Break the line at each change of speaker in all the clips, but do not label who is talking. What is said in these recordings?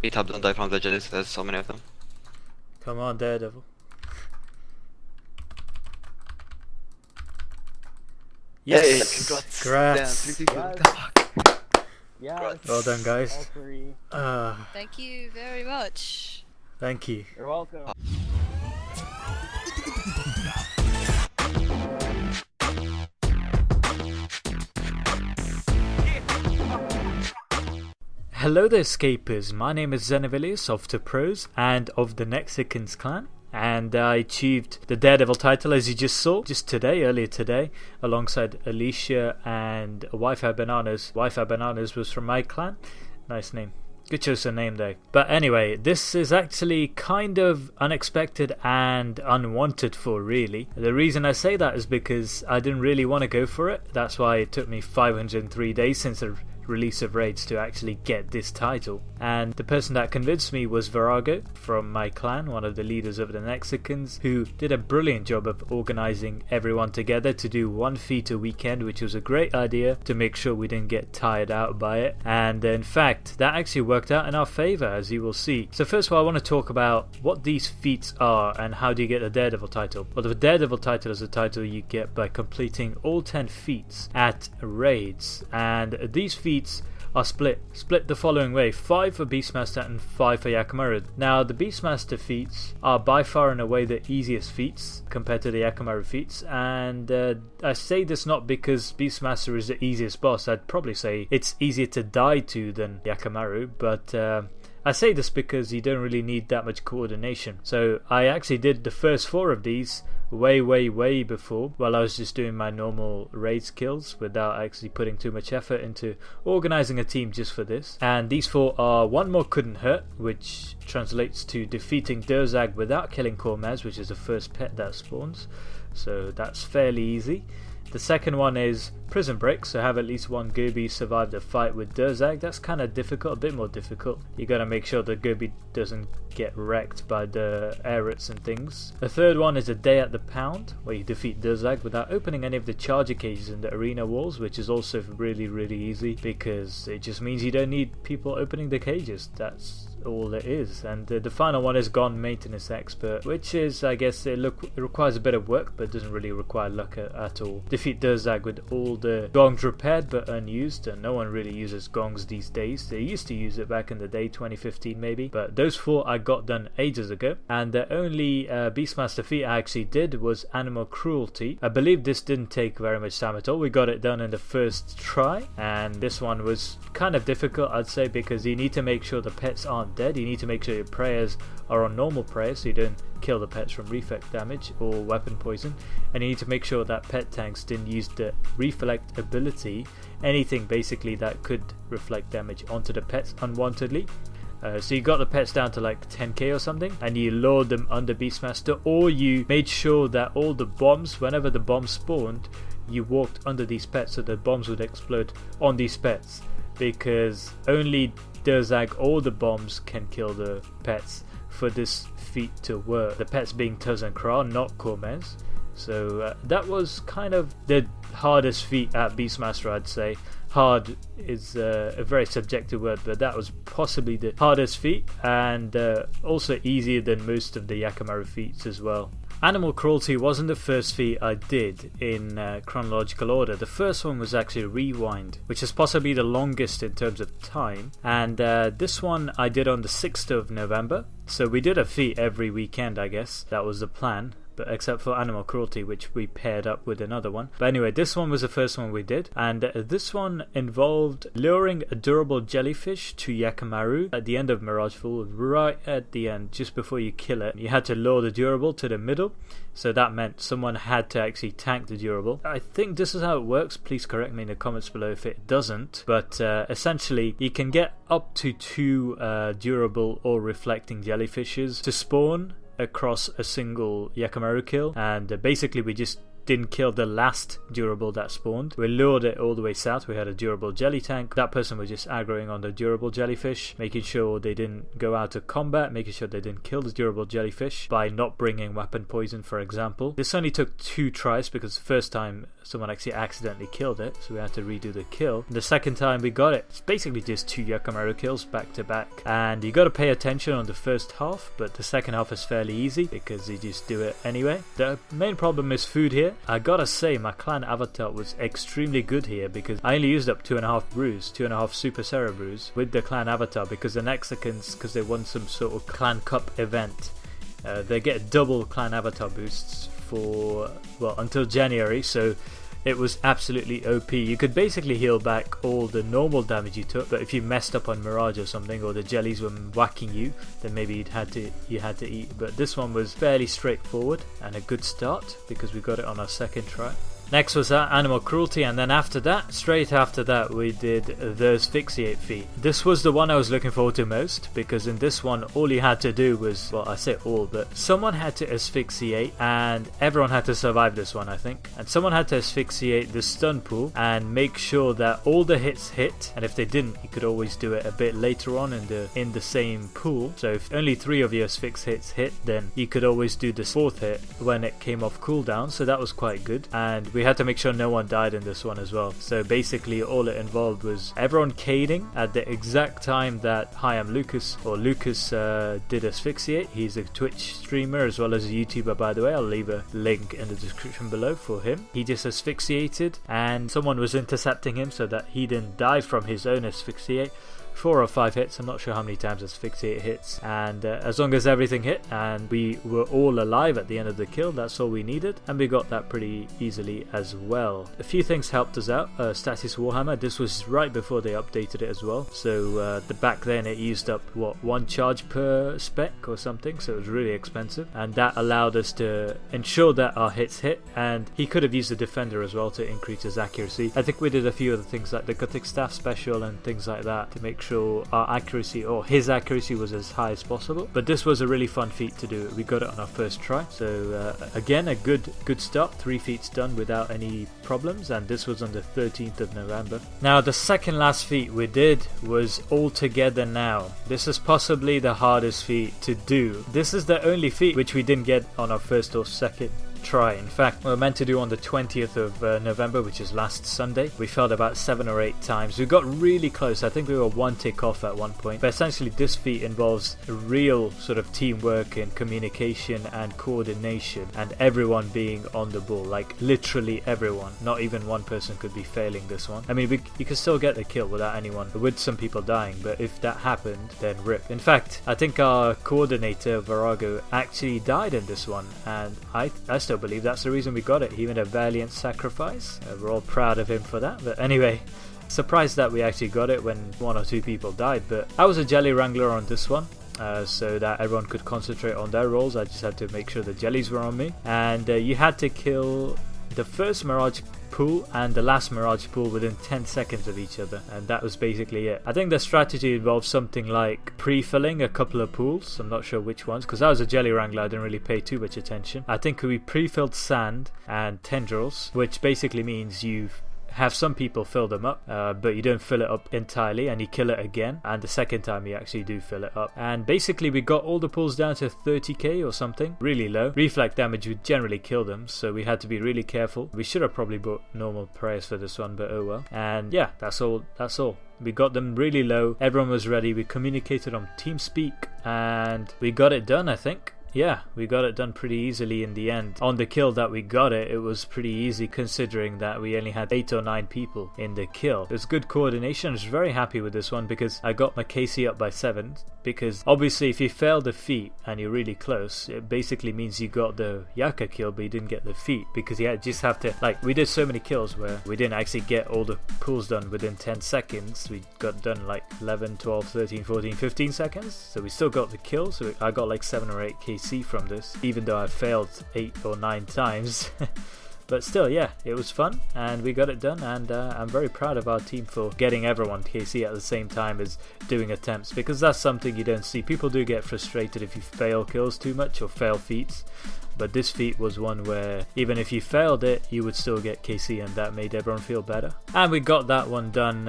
Meetup, don't die from the jellies, there's so many of them.
Come on, Daredevil.
Hey,
Yes!
congrats!
Congrats!
Damn, 3 people, what the fuck?
Yeah.
Well done, guys.
All three.
Thank you very much.
Thank you.
You're welcome.
Hello there, escapers. My name is Xenavilius of the Pros and of the Nexicans clan. And I achieved the Daredevil title, as you just saw, earlier today, alongside Alicia and Wi-Fi Bananas. Wi-Fi Bananas was from my clan. Nice name. Good chosen name though. But anyway, this is actually kind of unexpected and unwanted for, really. The reason I say that is because I didn't really want to go for it. That's why it took me 503 days since the release of raids to actually get this title. And the person that convinced me was Virago from my clan, one of the leaders of the Nexicans, who did a brilliant job of organising everyone together to do one feat a weekend, which was a great idea to make sure we didn't get tired out by it. And in fact, that actually worked out in our favour, as you will see. So first of all, I want to talk about what these feats are and how do you get the Daredevil title. Well, the Daredevil title is a title you get by completing all 10 feats at raids, and these feats are split the following way: 5 for Beastmaster and 5 for Yakamaru. Now the Beastmaster feats are by far and away the easiest feats compared to the Yakamaru feats, and I say this not because Beastmaster is the easiest boss. I'd probably say it's easier to die to than Yakamaru, but I say this because you don't really need that much coordination. So I actually did the first 4 of these way before, while I was just doing my normal raid skills without actually putting too much effort into organising a team just for this. And these 4 are: 1 more couldn't hurt, which translates to defeating Durzag without killing Cormaz, which is the first pet that spawns, so that's fairly easy. The second one is Prison Break, so have at least one Gobi survive the fight with Durzag. That's kind of difficult, a bit more difficult. You gotta make sure the Gobi doesn't get wrecked by the airits and things. The third one is A Day at the Pound, where you defeat Durzag without opening any of the charger cages in the arena walls, which is also really easy because it just means you don't need people opening the cages. That's all it is. And the final one is Gone Maintenance Expert, which is, I guess, it requires a bit of work but doesn't really require luck at all. Defeat Durzag with all the gongs repaired but unused, and no one really uses gongs these days. They used to use it back in the day, 2015 maybe, but those 4 I got done ages ago. And the only Beastmaster feat I actually did was Animal Cruelty. I believe this didn't take very much time at all. We got it done in the first try, and this one was kind of difficult, I'd say, because you need to make sure the pets aren't dead. You need to make sure your prayers are on normal prayers so you don't kill the pets from reflect damage or weapon poison, and you need to make sure that pet tanks didn't use the reflect ability, anything basically that could reflect damage onto the pets unwantedly. So you got the pets down to like 10k or something, and you lured them under Beastmaster, or you made sure that all the bombs, whenever the bombs spawned, you walked under these pets so the bombs would explode on these pets, because only Durzag or the bombs can kill the pets for this feat to work. The pets being Tuz and Kra, not Cormez. So that was kind of the hardest feat at Beastmaster, I'd say. Hard is a very subjective word, but that was possibly the hardest feat, and also easier than most of the Yakamaru feats as well. Animal Cruelty wasn't the first feat I did in chronological order. The first one was actually Rewind, which is possibly the longest in terms of time, and this one I did on the 6th of November. So we did a feat every weekend, I guess. That was the plan. But except for Animal Cruelty, which we paired up with another one. But anyway, this one was the first one we did, and this one involved luring a durable jellyfish to Yakamaru at the end of Mirageful, right at the end, just before you kill it. You had to lure the durable to the middle, so that meant someone had to actually tank the durable. I think this is how it works. Please correct me in the comments below if it doesn't, but essentially you can get up to 2 durable or reflecting jellyfishes to spawn across a single Yakamaru kill, and basically we just didn't kill the last durable that spawned. We lured it all the way south. We had a durable jelly tank. That person was just aggroing on the durable jellyfish, making sure they didn't go out of combat, making sure they didn't kill the durable jellyfish by not bringing weapon poison, for example. This only took 2 tries because the first time someone actually accidentally killed it, so we had to redo the kill. The second time we got it, it's basically just 2 Yakamaru kills back to back, and you got to pay attention on the first half, but the second half is fairly easy because you just do it anyway. The main problem is food here. I gotta say my clan avatar was extremely good here because I only used up 2.5 brews, 2.5 super Sarah brews with the clan avatar, because the Mexicans, because they won some sort of clan cup event, they get double clan avatar boosts for, well, until January, so it was absolutely OP. You could basically heal back all the normal damage you took, but if you messed up on Mirage or something, or the jellies were whacking you, then maybe you had to eat. But this one was fairly straightforward and a good start because we got it on our second try. Next was Animal Cruelty, and then after that, straight after that, we did the Asphyxiate feat. This was the one I was looking forward to most, because in this one, all you had to do was, well, I say all, but someone had to asphyxiate, and everyone had to survive this one, I think. And someone had to asphyxiate the stun pool, and make sure that all the hits hit, and if they didn't, you could always do it a bit later on in the same pool. So if only 3 of your asphyx hits hit, then you could always do the 4th hit when it came off cooldown, so that was quite good. And we had to make sure no one died in this one as well. So basically all it involved was everyone cading at the exact time that Hi I'm Lucas, or Lucas did asphyxiate. He's a Twitch streamer as well as a YouTuber, by the way. I'll leave a link in the description below for him. He just asphyxiated and someone was intercepting him so that he didn't die from his own asphyxiate. 4 or 5 hits, I'm not sure how many times asphyxiate hits, and as long as everything hit and we were all alive at the end of the kill, that's all we needed, and we got that pretty easily as well. A few things helped us out. Stasis Warhammer, this was right before they updated it as well, so back then it used up, what, 1 charge per spec or something, so it was really expensive, and that allowed us to ensure that our hits hit. And he could have used the Defender as well to increase his accuracy. I think we did a few other things like the Gothic Staff special and things like that to make sure our accuracy, or his accuracy, was as high as possible. But this was a really fun feat to do. We got it on our first try, so again a good start. 3 feats done without any problems, and this was on the 13th of November. Now the second last feat we did was All Together Now. This is possibly the hardest feat to do. This is the only feat which we didn't get on our first or second try. In fact, we were meant to do on the 20th of November, which is last Sunday. We failed about 7 or 8 times. We got really close. I think we were 1 tick off at one point. But essentially this feat involves real sort of teamwork and communication and coordination, and everyone being on the ball, like literally everyone. Not even one person could be failing this one. I mean, you could still get the kill without anyone, with some people dying, but if that happened, then rip. In fact, I think our coordinator Virago actually died in this one, and I still believe that's the reason we got it. He made a valiant sacrifice. We're all proud of him for that. But anyway, surprised that we actually got it when 1 or 2 people died. But I was a jelly wrangler on this one, so that everyone could concentrate on their roles. I just had to make sure the jellies were on me, and you had to kill the first Mirage pool and the last Mirage pool within 10 seconds of each other, and that was basically it. I think the strategy involves something like pre-filling a couple of pools. I'm not sure which ones, because I was a jelly wrangler, I didn't really pay too much attention. I think we pre-filled sand and tendrils, which basically means you have some people fill them up, but you don't fill it up entirely, and you kill it again, and the second time you actually do fill it up. And basically we got all the pools down to 30k or something, really low. Reflect damage would generally kill them, so we had to be really careful. We should have probably bought normal prayers for this one, but oh well. And yeah, that's all. We got them really low, everyone was ready, we communicated on TeamSpeak, and we got it done, I think. Yeah, we got it done pretty easily in the end. On the kill that we got it was pretty easy, considering that we only had 8 or 9 people in the kill. It was good coordination. I was very happy with this one because I got my KC up by 7, because obviously if you fail the feat and you're really close, it basically means you got the Yaka kill but you didn't get the feat, because you just have to, like, we did so many kills where we didn't actually get all the pulls done within 10 seconds. We got done like 11, 12, 13, 14, 15 seconds, so we still got the kill. So I got like 7 or 8 KC from this, even though I failed 8 or 9 times. But still, yeah, it was fun and we got it done, and I'm very proud of our team for getting everyone KC at the same time as doing attempts, because that's something you don't see. People do get frustrated if you fail kills too much or fail feats, but this feat was one where even if you failed it, you would still get KC, and that made everyone feel better. And we got that one done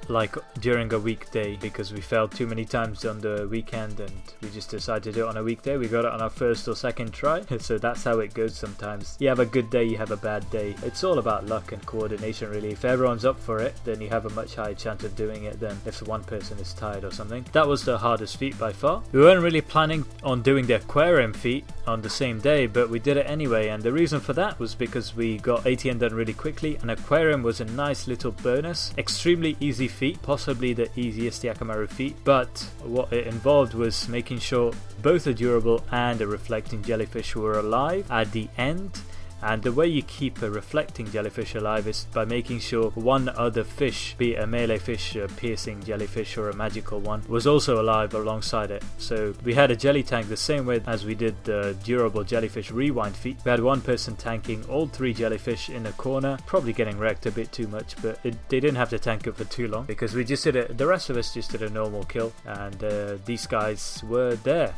like during a weekday, because we failed too many times on the weekend and we just decided to do it on a weekday. We got it on our first or second try, so that's how it goes sometimes. You have a good day, you have a bad day. It's all about luck and coordination really. If everyone's up for it, then you have a much higher chance of doing it than if one person is tired or something. That was the hardest feat by far. We weren't really planning on doing the aquarium feat on the same day, but we did it anyway, and the reason for that was because we got ATN done really quickly, and aquarium was a nice little bonus. Extremely easy feat, possibly the easiest Yakamaru feat, but what it involved was making sure both a durable and a reflecting jellyfish were alive at the end. And the way you keep a reflecting jellyfish alive is by making sure one other fish, be it a melee fish, a piercing jellyfish or a magical one, was also alive alongside it. So we had a jelly tank the same way as we did the durable jellyfish rewind feat. We had one person tanking all 3 jellyfish in a corner, probably getting wrecked a bit too much, but they didn't have to tank it for too long because we just did it. The rest of us just did a normal kill, and these guys were there.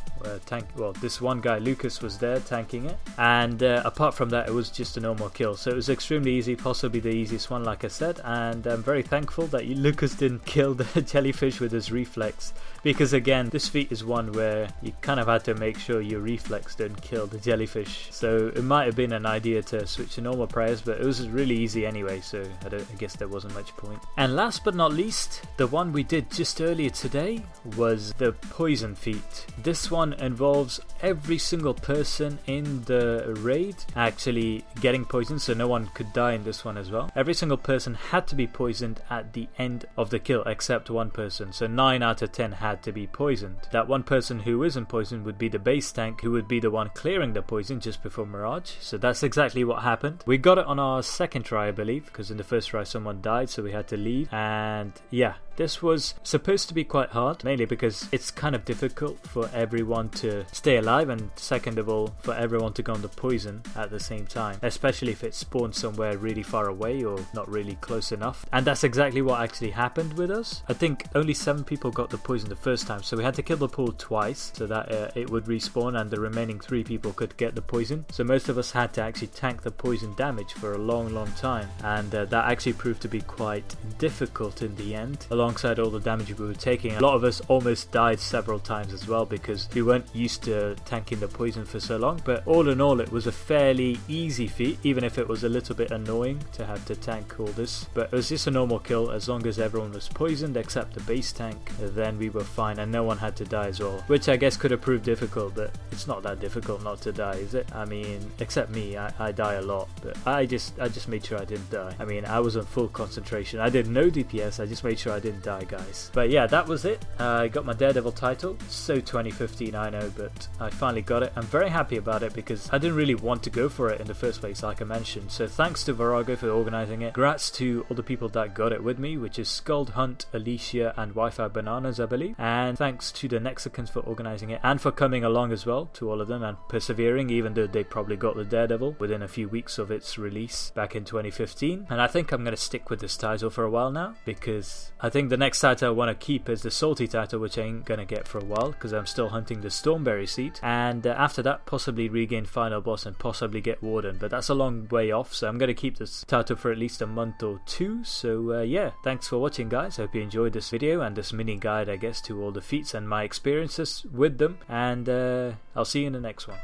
This one guy, Lucas, was there tanking it, and apart from that, it was just a normal kill. So it was extremely easy, possibly the easiest one, like I said, and I'm very thankful that Lucas didn't kill the jellyfish with his reflex, because again, this feat is one where you kind of had to make sure your reflex didn't kill the jellyfish. So it might have been an idea to switch to normal prayers, but it was really easy anyway, so I guess there wasn't much point. And last but not least, the one we did just earlier today was the poison feat. This one involves every single person in the raid actually getting poisoned, so no one could die in this one as well. Every single person had to be poisoned at the end of the kill except one person, so 9 out of 10 had to be poisoned. That one person who isn't poisoned would be the base tank, who would be the one clearing the poison just before Mirage. So that's exactly what happened. We got it on our second try, I believe, because in the first try someone died, so we had to leave. And yeah, this was supposed to be quite hard, mainly because it's kind of difficult for everyone to stay alive, and second of all, for everyone to go on the poison at the same time, especially if it spawned somewhere really far away or not really close enough. And that's exactly what actually happened with us. I think only 7 people got the poison the first time, so we had to kill the pool twice so that it would respawn and the remaining 3 people could get the poison. So most of us had to actually tank the poison damage for a long time, and that actually proved to be quite difficult in the end, alongside all the damage we were taking. A lot of us almost died several times as well because we weren't used to tanking the poison for so long, but all in all it was a fairly easy feat, even if it was a little bit annoying to have to tank all this. But it was just a normal kill. As long as everyone was poisoned except the base tank, then we were fine, and no one had to die as well, which I guess could have proved difficult, but it's not that difficult not to die, is it? I mean, except me, I die a lot, but I just made sure I didn't die. I mean, I was on full concentration. I did no DPS, I just made sure I didn't die, guys. But yeah, that was it. I got my Daredevil title. So 2015, I know, but I finally got it. I'm very happy about it because I didn't really want to go for it in the first place, like I mentioned. So thanks to Virago for organising it. Congrats to all the people that got it with me, which is Scald Hunt, Alicia, and Wi-Fi Bananas, I believe. And thanks to the Nexicans for organising it and for coming along as well, to all of them, and persevering, even though they probably got the Daredevil within a few weeks of its release back in 2015. And I think I'm going to stick with this title for a while now, because I think the next title I want to keep is the Salty title, which I ain't going to get for a while because I'm still hunting the Stormberry seed. And after that, possibly regain Final Boss and possibly get Warden, but that's a long way off, so I'm going to keep this title for at least a month or 2. So yeah, thanks for watching, guys. Hope you enjoyed this video and this mini guide, I guess, to all the feats and my experiences with them, and I'll see you in the next one.